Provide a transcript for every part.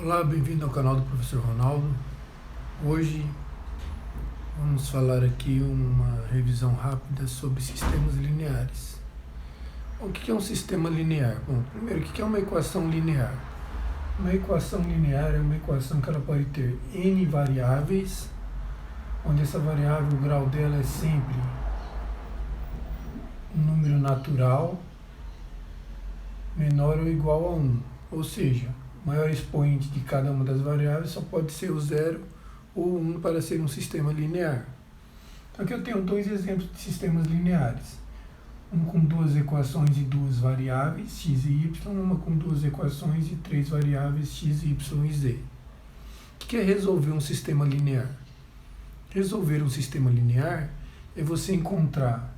Olá, bem-vindo ao canal do Professor Ronaldo. Hoje vamos falar aqui uma revisão rápida sobre sistemas lineares. O que é um sistema linear? Bom, primeiro, o que é uma equação linear? Uma equação linear é uma equação que ela pode ter N variáveis, onde essa variável, o grau dela é sempre um número natural menor ou igual a 1, ou seja, o maior expoente de cada uma das variáveis só pode ser o 0 ou 1 para ser um sistema linear. Então aqui eu tenho dois exemplos de sistemas lineares. Um com duas equações de duas variáveis, x e y, uma com duas equações de três variáveis, x, y e z. O que é resolver um sistema linear? Resolver um sistema linear é você encontrar,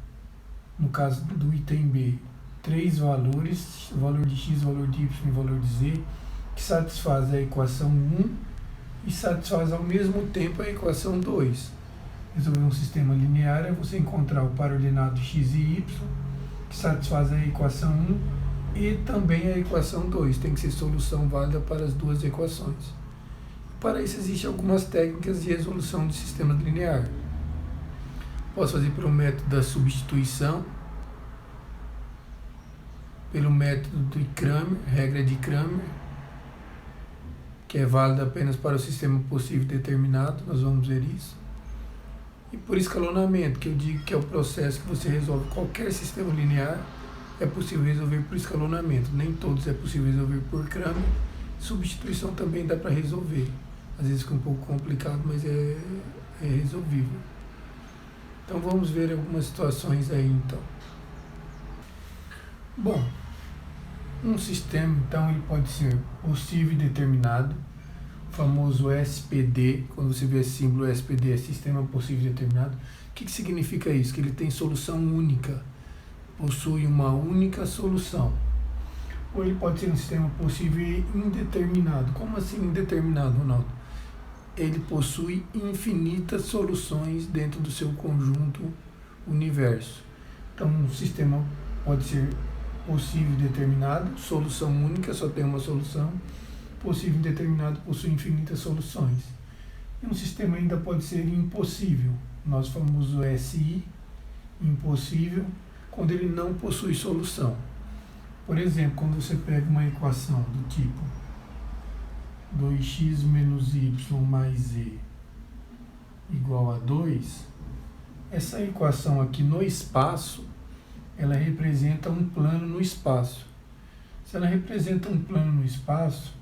no caso do item B, três valores, o valor de x, o valor de y e o valor de z, que satisfaz a equação 1 e satisfaz ao mesmo tempo a equação 2. Resolver um sistema linear é você encontrar o par ordenado x e y, que satisfaz a equação 1 e também a equação 2. Tem que ser solução válida para as duas equações. Para isso existem algumas técnicas de resolução de sistemas lineares. Posso fazer pelo método da substituição, pelo método de Cramer, regra de Cramer, que é válida apenas para o sistema possível determinado, nós vamos ver isso. E por escalonamento, que eu digo que é o processo que você resolve qualquer sistema linear, é possível resolver por escalonamento. Nem todos é possível resolver por Cramer. Substituição também dá para resolver. Às vezes fica um pouco complicado, mas é resolvível. Então vamos ver algumas situações aí então. Bom, um sistema, então, ele pode ser possível e determinado, o famoso SPD. Quando você vê esse símbolo SPD, é sistema possível e determinado. O que significa isso? Que ele tem solução única, possui uma única solução. Ou ele pode ser um sistema possível e indeterminado. Como assim indeterminado, Ronaldo? Ele possui infinitas soluções dentro do seu conjunto universo. Então, um sistema pode ser possível e determinado, solução única, só tem uma solução. Possível e indeterminado possui infinitas soluções. E um sistema ainda pode ser impossível, nosso famoso SI, impossível, quando ele não possui solução. Por exemplo, quando você pega uma equação do tipo 2x menos y mais z igual a 2, essa equação aqui no espaço, ela representa um plano no espaço. Se ela representa um plano no espaço,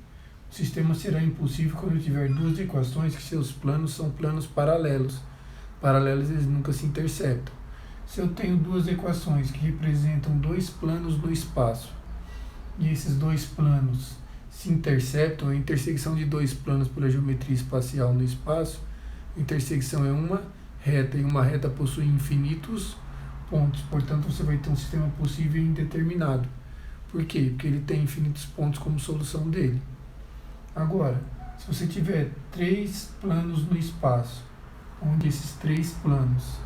o sistema será impossível quando eu tiver duas equações que seus planos são planos paralelos. Paralelos, eles nunca se interceptam. Se eu tenho duas equações que representam dois planos no espaço, e esses dois planos se interceptam, a intersecção de dois planos pela geometria espacial no espaço, a intersecção é uma reta, e uma reta possui infinitos pontos, portanto você vai ter um sistema possível e indeterminado. Por quê? Porque ele tem infinitos pontos como solução dele. Agora, se você tiver três planos no espaço, onde esses três planos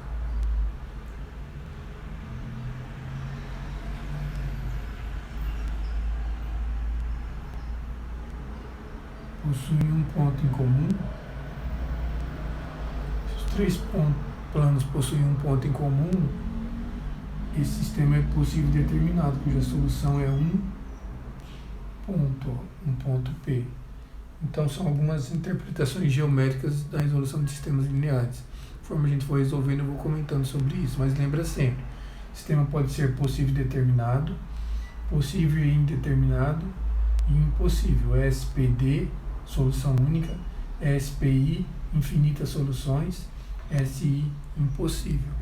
possuem um ponto em comum, se os três planos possuem um ponto em comum, esse sistema é possível e determinado, cuja solução é um ponto P. Então são algumas interpretações geométricas da resolução de sistemas lineares. Conforme a gente for resolvendo, eu vou comentando sobre isso, mas lembra sempre, o sistema pode ser possível e determinado, possível e indeterminado, e impossível. SPD, solução única, SPI, infinitas soluções, SI, impossível.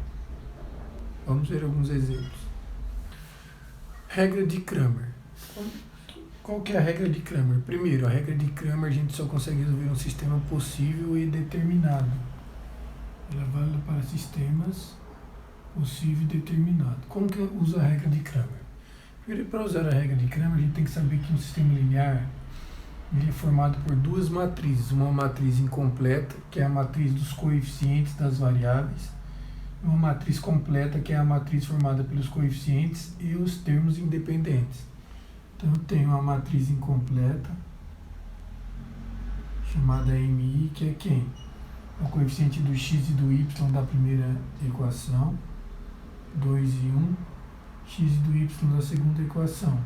Vamos ver alguns exemplos. Regra de Cramer. Qual que é a regra de Cramer? Primeiro, a regra de Cramer a gente só consegue resolver um sistema possível e determinado. Ela é válida para sistemas possível e determinado. Como que usa a regra de Cramer? Primeiro, para usar a regra de Cramer, a gente tem que saber que um sistema linear ele é formado por duas matrizes. Uma matriz incompleta, que é a matriz dos coeficientes das variáveis, e uma matriz completa, que é a matriz formada pelos coeficientes e os termos independentes. Então eu tenho uma matriz incompleta, chamada MI, que é quem? É o coeficiente do x e do y da primeira equação, 2 e 1, x e do y da segunda equação,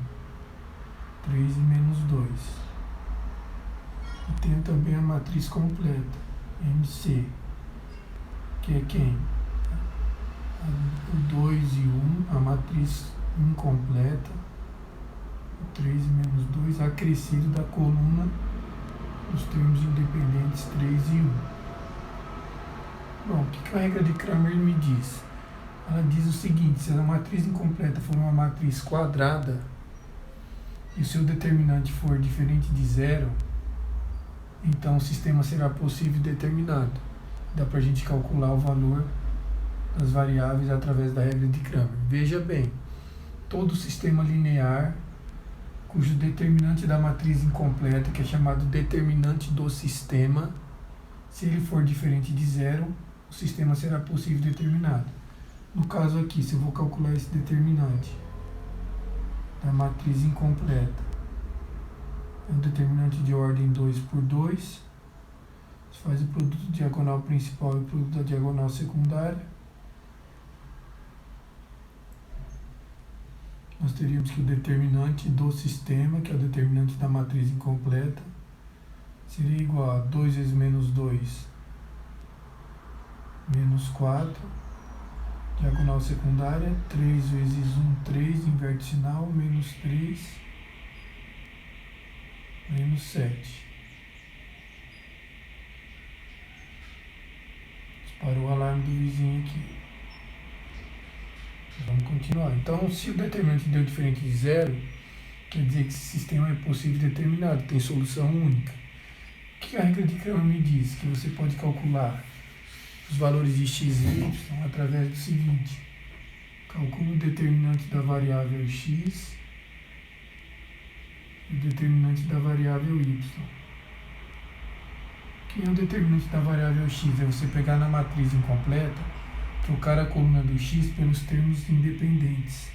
3 e menos 2. E tem também a matriz completa, MC, que é quem? O 2 e 1, a matriz incompleta, o 3 e menos 2, acrescido da coluna dos termos independentes 3 e 1. Bom, o que a regra de Cramer me diz? Ela diz o seguinte: se a matriz incompleta for uma matriz quadrada e o seu determinante for diferente de zero, então o sistema será possível e determinado. Dá para a gente calcular o valor das variáveis através da regra de Cramer. Veja bem, todo sistema linear cujo determinante da matriz incompleta, que é chamado determinante do sistema, se ele for diferente de zero, o sistema será possível e determinado. No caso aqui, se eu vou calcular esse determinante da matriz incompleta, é um determinante de ordem 2 por 2, você faz o produto diagonal principal e o produto da diagonal secundária. Nós teríamos que o determinante do sistema, que é o determinante da matriz incompleta, seria igual a 2 vezes menos 2, menos 4, diagonal secundária, 3 vezes 1, 3, inverte sinal, menos 3, menos 7. Disparou o alarme do vizinho aqui. Vamos continuar. Então, se o determinante deu diferente de zero, quer dizer que esse sistema é possível e determinado, tem solução única. O que a regra de Cramer me diz? Que você pode calcular os valores de x e y através do seguinte: calcula o determinante da variável x e o determinante da variável y. Quem é o determinante da variável x? É você pegar na matriz incompleta, trocar a coluna do x pelos termos independentes.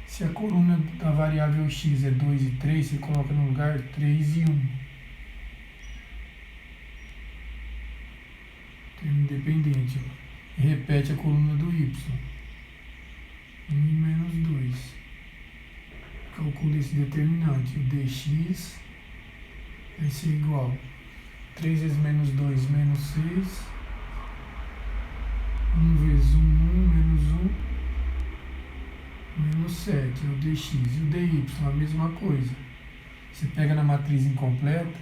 Se a coluna da variável x é 2 e 3, você coloca no lugar 3 e 1. Termo independente. E repete a coluna do y. 1 e menos 2. Calcula esse determinante. O dx vai ser igual a 3 vezes menos 2, menos 6. 1 vezes 1, 1, menos 1, menos 7, é o dx. E o dy, a mesma coisa. Você pega na matriz incompleta,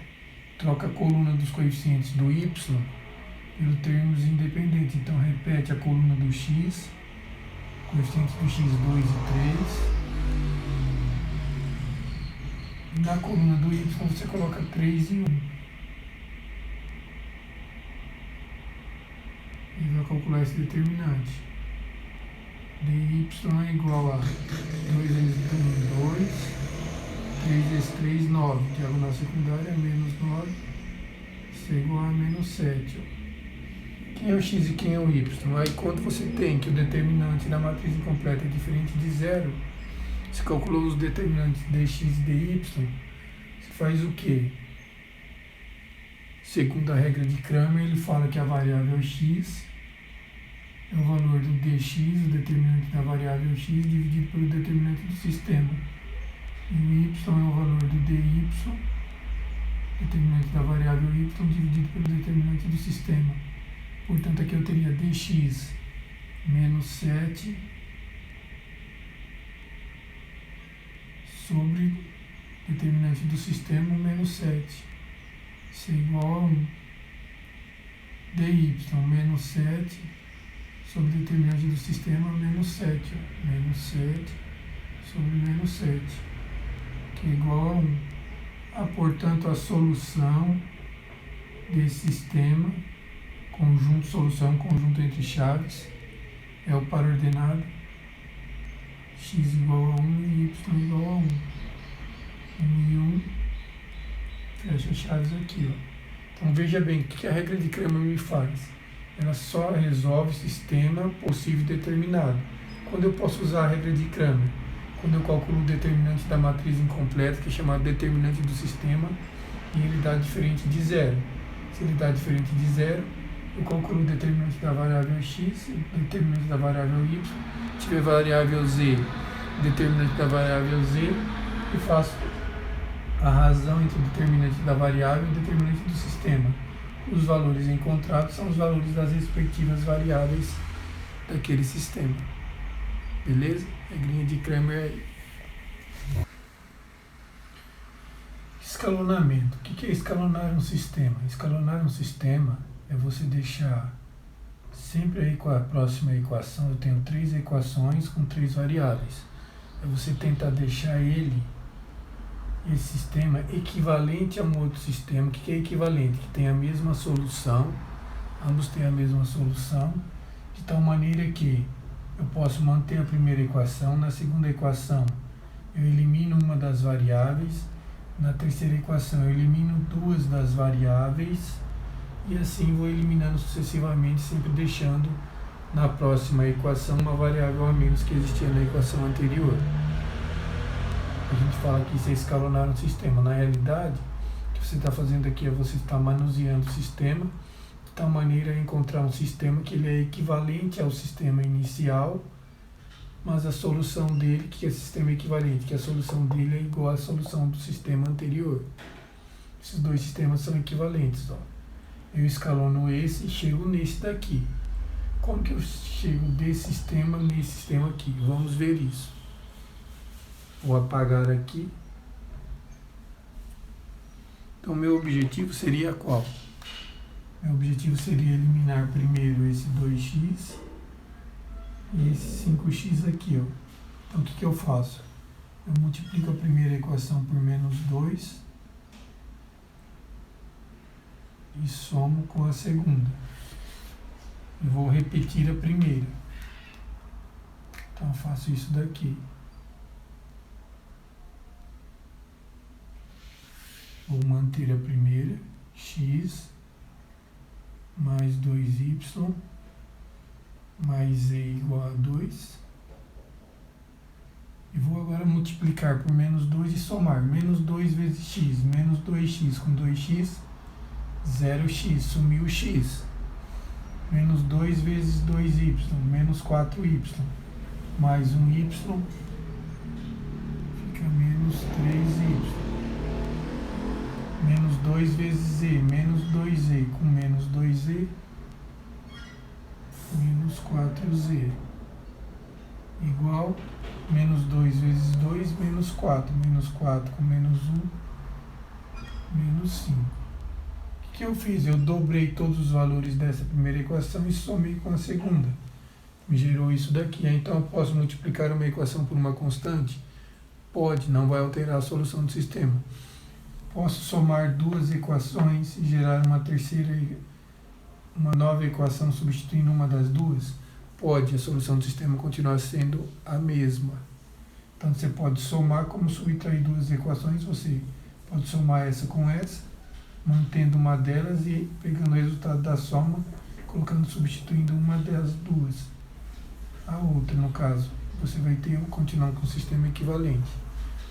troca a coluna dos coeficientes do y pelos termos independentes. Então, repete a coluna do x, coeficientes do x 2 e 3. E na coluna do y você coloca 3 e 1. E vai calcular esse determinante. dy é igual a 2 vezes 1, 2, 3 vezes 3, 9. Diagonal secundária, menos 9. Isso é igual a menos 7. Quem é o x e quem é o y? Aí quando você tem que o determinante da matriz incompleta é diferente de zero, você calculou os determinantes dx e dy, você faz o quê? Segundo a regra de Cramer, ele fala que a variável x é o valor do dx, o determinante da variável x, dividido pelo determinante do sistema. E o y é o valor do dy, determinante da variável y, dividido pelo determinante do sistema. Portanto, aqui eu teria dx menos 7 sobre determinante do sistema menos 7. Isso é igual a 1. dy menos 7 sobre determinante do sistema menos 7. Menos 7 sobre menos 7, que é igual a 1. Portanto, a solução desse sistema, conjunto, solução, conjunto entre chaves, é o par ordenado x igual a 1 e y igual a 1. 1 e 1, fecha as chaves aqui. Então veja bem, o que a regra de Cramer me faz? Ela só resolve sistema possível e determinado. Quando eu posso usar a regra de Cramer? Quando eu calculo o determinante da matriz incompleta, que é chamado determinante do sistema, e ele dá diferente de zero. Se ele dá diferente de zero, eu calculo o determinante da variável x, o determinante da variável y, se tiver variável z, determinante da variável z, e faço a razão entre o determinante da variável e o determinante do sistema. Os valores encontrados são os valores das respectivas variáveis daquele sistema. Beleza? Regrinha de Cramer aí. Escalonamento. O que é escalonar um sistema? Escalonar um sistema é você deixar sempre aí com a próxima equação. Eu tenho 3 equações com 3 variáveis. É você tentar deixar esse sistema equivalente a um outro sistema. O que é equivalente? Que tem a mesma solução, ambos têm a mesma solução, de tal maneira que eu posso manter a primeira equação, na segunda equação eu elimino uma das variáveis, na terceira equação eu elimino 2 das variáveis, e assim vou eliminando sucessivamente, sempre deixando na próxima equação uma variável a menos que existia na equação anterior. A gente fala que isso é escalonar um sistema. Na realidade, o que você está fazendo aqui é você estar manuseando o sistema de tal maneira a encontrar um sistema que ele é equivalente ao sistema inicial, mas a solução dele, que é sistema equivalente, que a solução dele é igual à solução do sistema anterior. Esses dois sistemas são equivalentes. Ó. Eu escalono esse e chego nesse daqui. Como que eu chego desse sistema nesse sistema aqui? Vamos ver isso. Vou apagar aqui. Então, meu objetivo seria qual? Meu objetivo seria eliminar primeiro esse 2x e esse 5x aqui. Ó. Então, o que eu faço? Eu multiplico a primeira equação por menos 2 e somo com a segunda. E vou repetir a primeira. Então, eu faço isso daqui. Vou manter a primeira, x mais 2y mais z igual a 2. E vou agora multiplicar por menos 2 e somar. Menos 2 vezes x, menos 2x com 2x, 0x, sumiu o x. Menos 2 vezes 2y, menos 4y, mais 1y, fica menos 3y. Menos 2 vezes z, menos 2z, com menos 2z, menos 4z, igual menos 2 vezes 2, menos 4, menos 4 com menos 1, menos 5. O que eu fiz? Eu dobrei todos os valores dessa primeira equação e somei com a segunda. Me gerou isso daqui. Então eu posso multiplicar uma equação por uma constante? Pode, não vai alterar a solução do sistema. Posso somar duas equações e gerar uma terceira, uma nova equação substituindo uma das duas? Pode, a solução do sistema continuar sendo a mesma. Então você pode somar como subtrair duas equações, você pode somar essa com essa, mantendo uma delas e pegando o resultado da soma, substituindo uma das duas. A outra, no caso, você vai continuar com o sistema equivalente.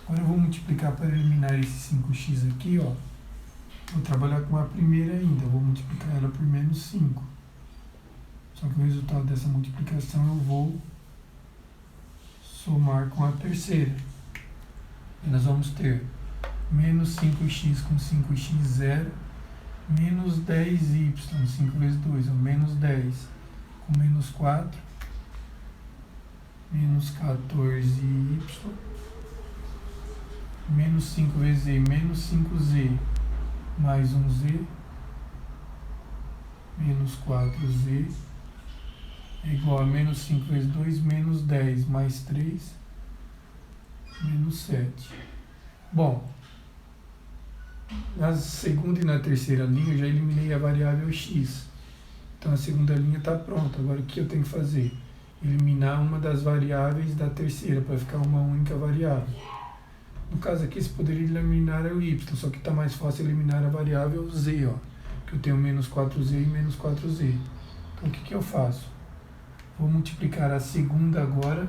Agora eu vou multiplicar para eliminar esse 5x aqui, ó. Vou trabalhar com a primeira ainda, vou multiplicar ela por menos 5. Só que o resultado dessa multiplicação eu vou somar com a terceira. E nós vamos ter menos 5x com 5x, 0, menos 10y, 5 vezes 2, é menos 10, com menos 4, menos 14y, menos 5 vezes z, menos 5z, mais 1z, menos 4z, é igual a menos 5 vezes 2, menos 10, mais 3, menos 7. Bom, na segunda e na terceira linha eu já eliminei a variável x. Então a segunda linha está pronta. Agora o que eu tenho que fazer? Eliminar uma das variáveis da terceira, para ficar uma única variável. No caso aqui, você poderia eliminar o y, só que está mais fácil eliminar a variável z, ó, que eu tenho menos 4z e menos 4z. Então, o que eu faço? Vou multiplicar a segunda agora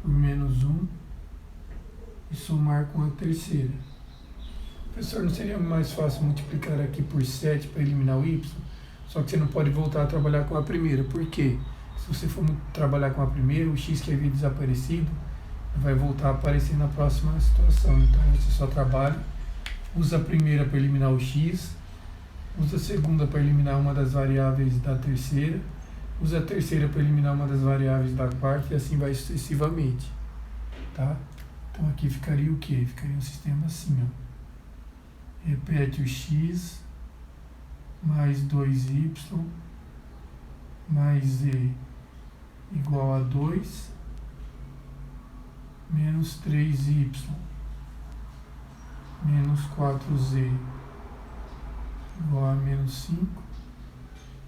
por menos 1 e somar com a terceira. Professor, não seria mais fácil multiplicar aqui por 7 para eliminar o y? Só que você não pode voltar a trabalhar com a primeira. Por quê? Se você for trabalhar com a primeira, o x que havia desaparecido vai voltar a aparecer na próxima situação. Então você só trabalha, usa a primeira para eliminar o x, usa a segunda para eliminar uma das variáveis da terceira, usa a terceira para eliminar uma das variáveis da quarta e assim vai sucessivamente. Tá? Então aqui ficaria o quê? Ficaria um sistema assim, ó. Repete o x mais 2y mais z igual a 2 menos 3y menos 4z igual a menos 5.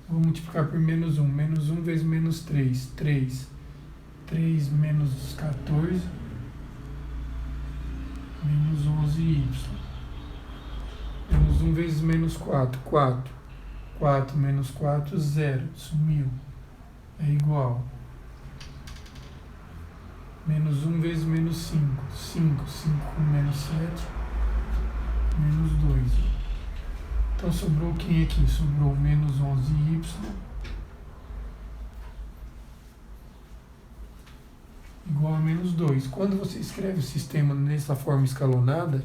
Vou multiplicar por menos 1. Menos 1 vezes menos 3. 3 menos 14 menos 11y. Menos 1 vezes menos 4. 4 menos 4, 0. Sumiu. É igual. Menos 1 vezes menos 5. 5 com menos 7. Menos 2. Então sobrou quem aqui? Sobrou menos 11y igual a menos 2. Quando você escreve o sistema nessa forma escalonada,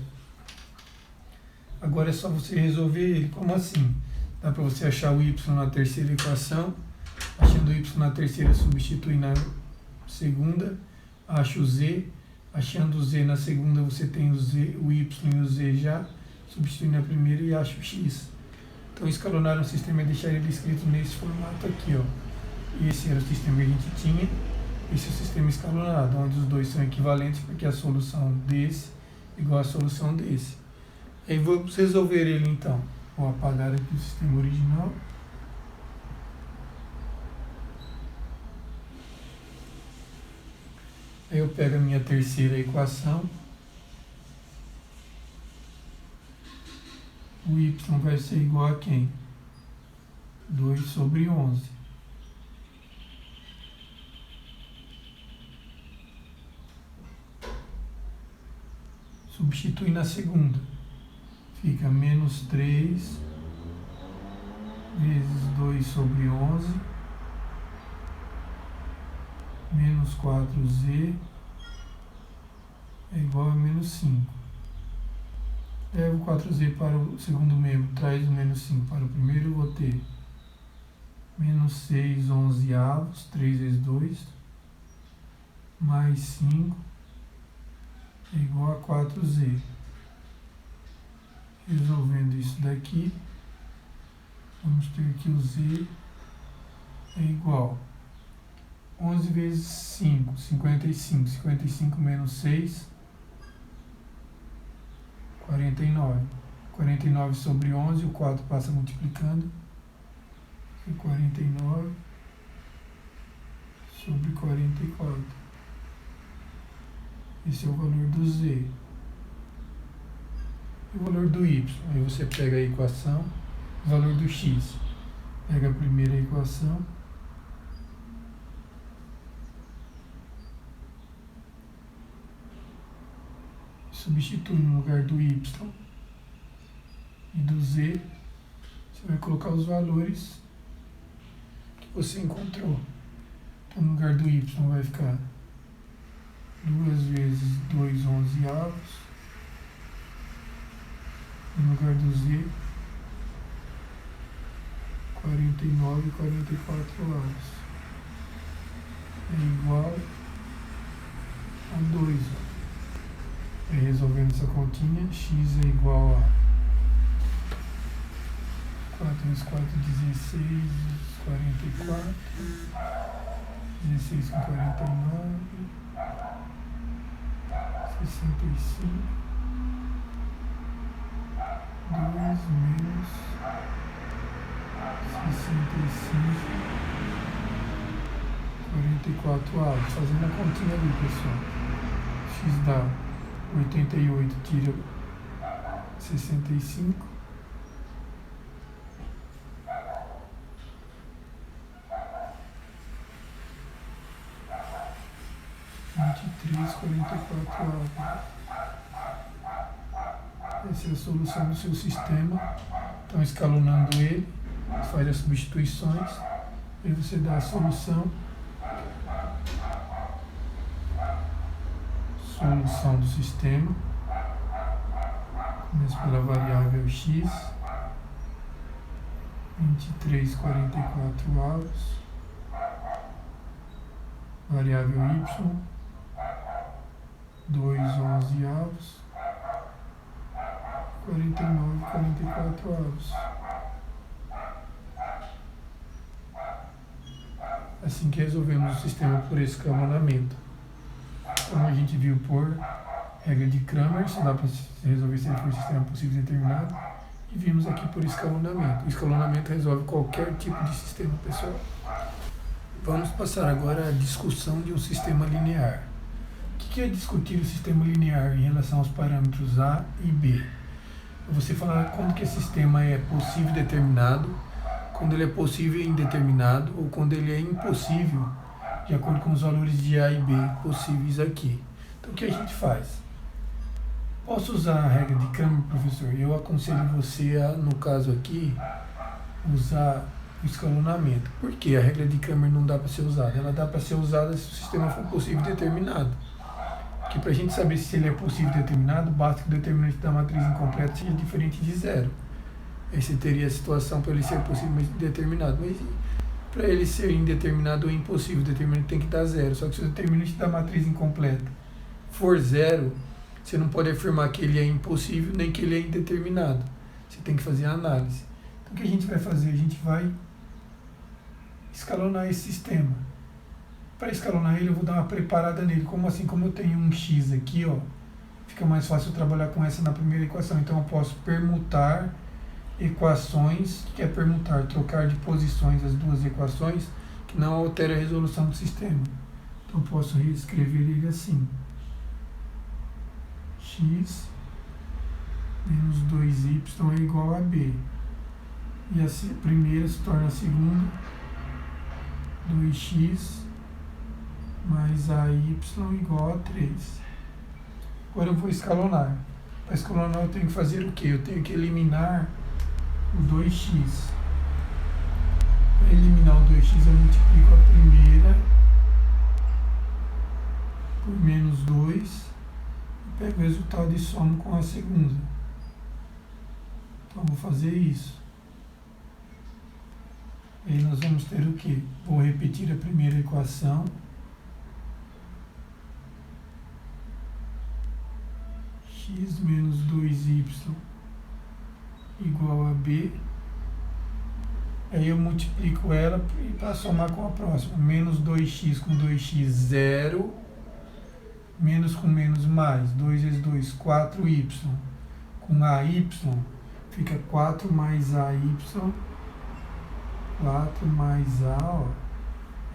agora é só você resolver ele. Como assim? Dá para você achar o y na terceira equação. Achando o y na terceira, substitui na segunda. Acha o z. Achando o z na segunda, você tem o y e o z já. Substitui na primeira e acha o x. Então, escalonar um sistema é deixar ele escrito nesse formato aqui, ó. E esse era o sistema que a gente tinha. Esse é o sistema escalonado, onde os dois são equivalentes, porque a solução desse é igual à solução desse. Aí vamos resolver ele então. Vou apagar aqui o sistema original. Aí eu pego a minha terceira equação. O y vai ser igual a quem? 2 sobre 11. Substitui na segunda. Fica menos 3 vezes 2 sobre 11 menos 4z é igual a menos 5. Leva o 4z para o segundo membro, traz o menos 5 para o primeiro, eu vou ter menos 6 onzeavos, 3 vezes 2, mais 5 é igual a 4z. Resolvendo isso daqui, vamos ter que o z é igual 11 vezes 5, 55. 55 menos 6, 49. 49 sobre 11, o 4 passa multiplicando. 49 sobre 44. Esse é o valor do z. E o valor do y? Aí você pega a equação, o valor do x. Pega a primeira equação. Substitui no lugar do y e do z, você vai colocar os valores que você encontrou. Então, no lugar do y vai ficar 2 vezes 2 onzeavos. No lugar do z, 49 e 44 avos. É igual a 2. Aí, resolvendo essa continha, x é igual a 4 vezes 4, 16, 44, 16 com 49, 65, 2 menos 65, 44 avos. Fazendo a continha ali, pessoal. X dá 88, tira 65. 23, 44 avos. Essa é a solução do seu sistema. Então, escalonando ele, faz as substituições, e você dá a solução. Solução do sistema. Começa pela variável x, 23,44 avos. Variável y, 2,11 avos. 49,44 avos. Assim que resolvemos o sistema por escalonamento. Como a gente viu por regra de Cramer, só dá para resolver se ele for um sistema possível determinado. E vimos aqui por escalonamento. O escalonamento resolve qualquer tipo de sistema, pessoal. Vamos passar agora à discussão de um sistema linear. O que é discutir o sistema linear em relação aos parâmetros A e B? Você falar quando que esse sistema é possível determinado, quando ele é possível indeterminado ou quando ele é impossível, de acordo com os valores de A e B possíveis aqui. Então, o que a gente faz? Posso usar a regra de Cramer, professor? Eu aconselho você a, no caso aqui, usar o escalonamento. Por que a regra de Cramer não dá para ser usada? Ela dá para ser usada se o sistema for possível determinado. Porque para a gente saber se ele é possível determinado, basta que o determinante da matriz incompleta seja diferente de zero. Aí você teria a situação para ele ser possível determinado. Mas para ele ser indeterminado ou impossível, o determinante tem que dar zero. Só que se o determinante da matriz incompleta for zero, você não pode afirmar que ele é impossível nem que ele é indeterminado. Você tem que fazer a análise. Então, o que a gente vai fazer? A gente vai escalonar esse sistema. Para escalonar ele, eu vou dar uma preparada nele. Como assim? Como eu tenho um x aqui, ó, fica mais fácil eu trabalhar com essa na primeira equação. Então, eu posso permutar equações, que é permutar, trocar de posições as duas equações, que não altera a resolução do sistema. Então, eu posso reescrever ele assim. X menos 2y é igual a b. E a primeira se torna a segunda, 2x mais AY igual a 3. Agora eu vou escalonar. Para escalonar eu tenho que fazer o quê? Eu tenho que eliminar o 2x. Para eliminar o 2x eu multiplico a primeira por menos 2 e pego o resultado e somo com a segunda. Então vou fazer isso. E aí nós vamos ter o quê? Vou repetir a primeira equação. X menos 2y igual a b. Aí eu multiplico ela para somar com a próxima. Menos 2x com 2x, 0. Menos com menos mais. 2 vezes 2, 4y. Com AY, fica 4 mais AY. 4 mais A, ó.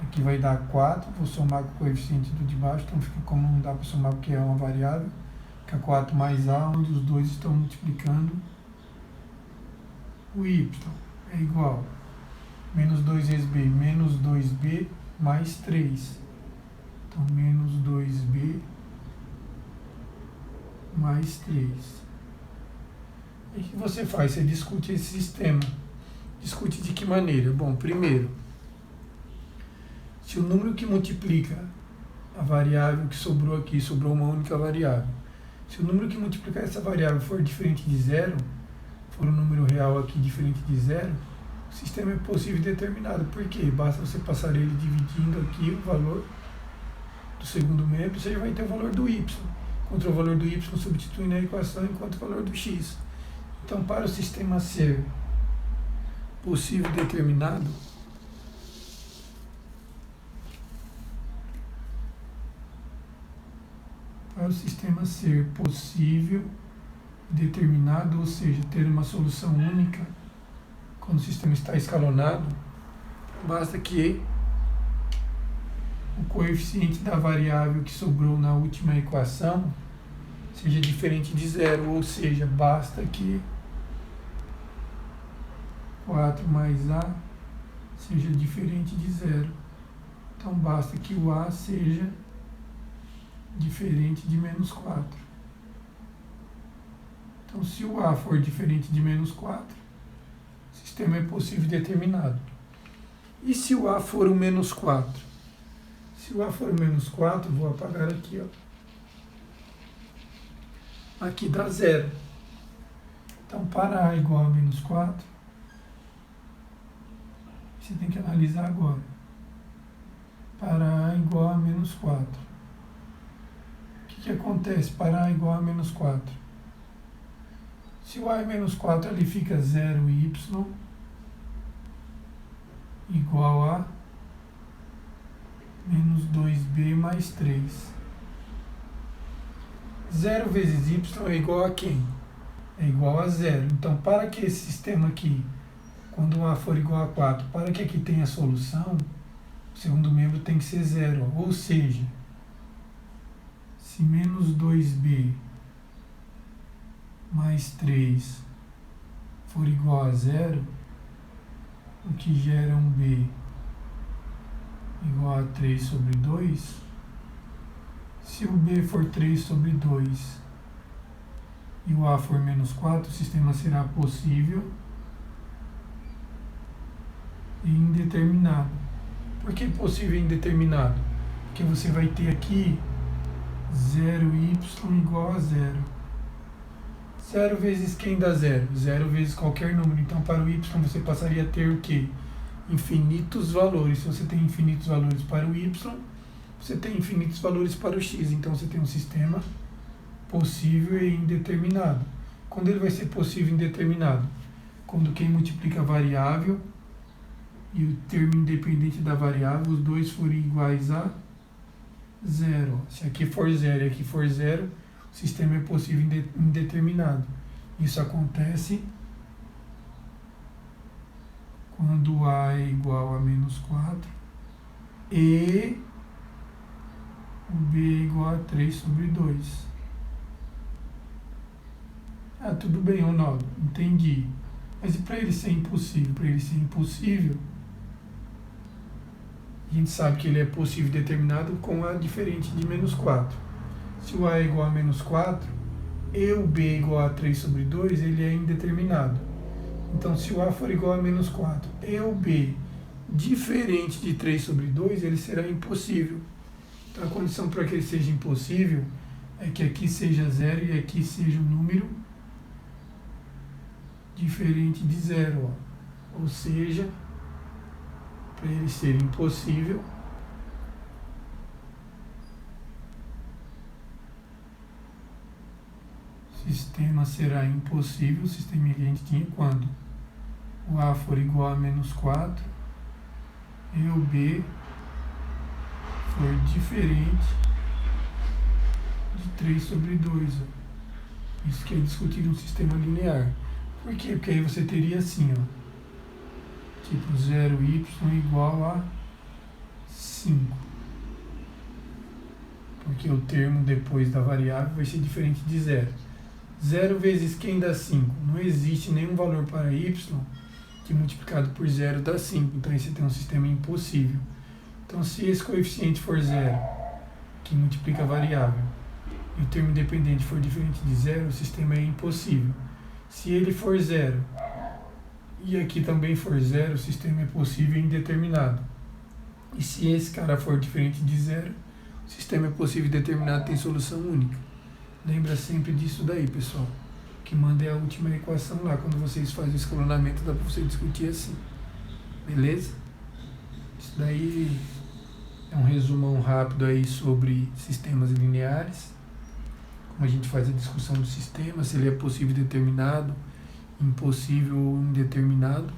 Aqui vai dar 4. Vou somar com o coeficiente do de baixo. Então fica como não dá para somar porque é uma variável. Fica 4 mais A, onde os dois estão multiplicando o y. É igual. Menos 2 vezes b, menos 2b mais 3. Então, menos 2b mais 3. E o que você faz? Você discute esse sistema. Discute de que maneira? Bom, primeiro, se o número que multiplica a variável que sobrou aqui, sobrou uma única variável, se o número que multiplicar essa variável for diferente de zero, for um número real aqui diferente de zero, o sistema é possível e determinado. Por quê? Basta você passar ele dividindo aqui o valor do segundo membro, você já vai ter o valor do y. Contra o valor do y substituindo na equação enquanto o valor do x. Então, para o sistema ser possível e determinado, para o sistema ser possível e determinado, ou seja, ter uma solução única, quando o sistema está escalonado, basta que o coeficiente da variável que sobrou na última equação seja diferente de zero, ou seja, basta que 4 mais A seja diferente de zero. Então, basta que o A seja diferente de menos 4. Então, Então, se o A for diferente de menos 4, o sistema é possível e determinado. E se o A for o menos 4? Se o A for o menos 4, vou apagar aqui, ó. Aqui dá 0. Então, para A igual a menos 4, você tem que analisar agora. Para A igual a menos 4. O que acontece para A igual a menos 4? Se o A é menos 4, ali fica 0y igual a menos 2b mais 3. 0 vezes y é igual a quem? É igual a 0. Então, para que esse sistema aqui, quando o A for igual a 4, para que aqui tenha solução, o segundo membro tem que ser 0. Ou seja, se menos 2b mais 3 for igual a 0, o que gera um b igual a 3 sobre 2, se o b for 3 sobre 2 e o A for menos 4, o sistema será possível e indeterminado. Por que possível e indeterminado? Porque você vai ter aqui 0y igual a 0. 0 vezes quem dá 0? 0 vezes qualquer número. Então, para o y, você passaria a ter o quê? Infinitos valores. Se você tem infinitos valores para o y, você tem infinitos valores para o x. Então, você tem um sistema possível e indeterminado. Quando ele vai ser possível e indeterminado? Quando quem multiplica a variável e o termo independente da variável, os dois forem iguais a 0. Se aqui for 0 e aqui for 0, o sistema é possível e indeterminado. Isso acontece quando A é igual a menos 4 e o B é igual a 3 sobre 2. Ah, tudo bem, Ronaldo, entendi. Mas e para ele ser impossível? Para ele ser impossível, a gente sabe que ele é possível e determinado com A diferente de menos 4. Se o A é igual a menos 4 e o B é igual a 3 sobre 2, ele é indeterminado. Então, se o A for igual a menos 4 e o B diferente de 3 sobre 2, ele será impossível. Então, a condição para que ele seja impossível é que aqui seja 0 e aqui seja um número diferente de 0. Ou seja, para ele ser impossível, o sistema será impossível, o sistema que a gente tinha quando o A for igual a menos 4 e o B for diferente de 3 sobre 2. Isso que é discutir um sistema linear. Por quê? Porque aí você teria assim, ó, tipo 0y igual a 5. Porque o termo depois da variável vai ser diferente de 0. 0 vezes quem dá 5? Não existe nenhum valor para y que multiplicado por 0 dá 5. Então aí você tem um sistema impossível. Então se esse coeficiente for 0, que multiplica a variável, e o termo independente for diferente de 0, o sistema é impossível. Se ele for 0 e aqui também for 0, o sistema é possível e indeterminado. E se esse cara for diferente de 0, o sistema é possível e determinado, tem solução única. Lembra sempre disso daí, pessoal. Que manda é a última equação lá. Quando vocês fazem o escalonamento, dá para você discutir assim. Beleza? Isso daí é um resumão rápido aí sobre sistemas lineares. Como a gente faz a discussão do sistema, se ele é possível e determinado, impossível ou indeterminado.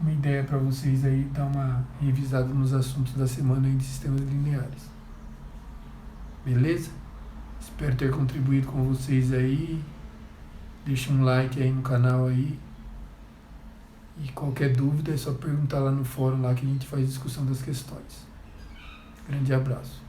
Uma ideia para vocês aí, dar uma revisada nos assuntos da semana aí de sistemas lineares. Beleza? Espero ter contribuído com vocês aí. Deixa um like aí no canal aí. E qualquer dúvida é só perguntar lá no fórum lá que a gente faz discussão das questões. Grande abraço.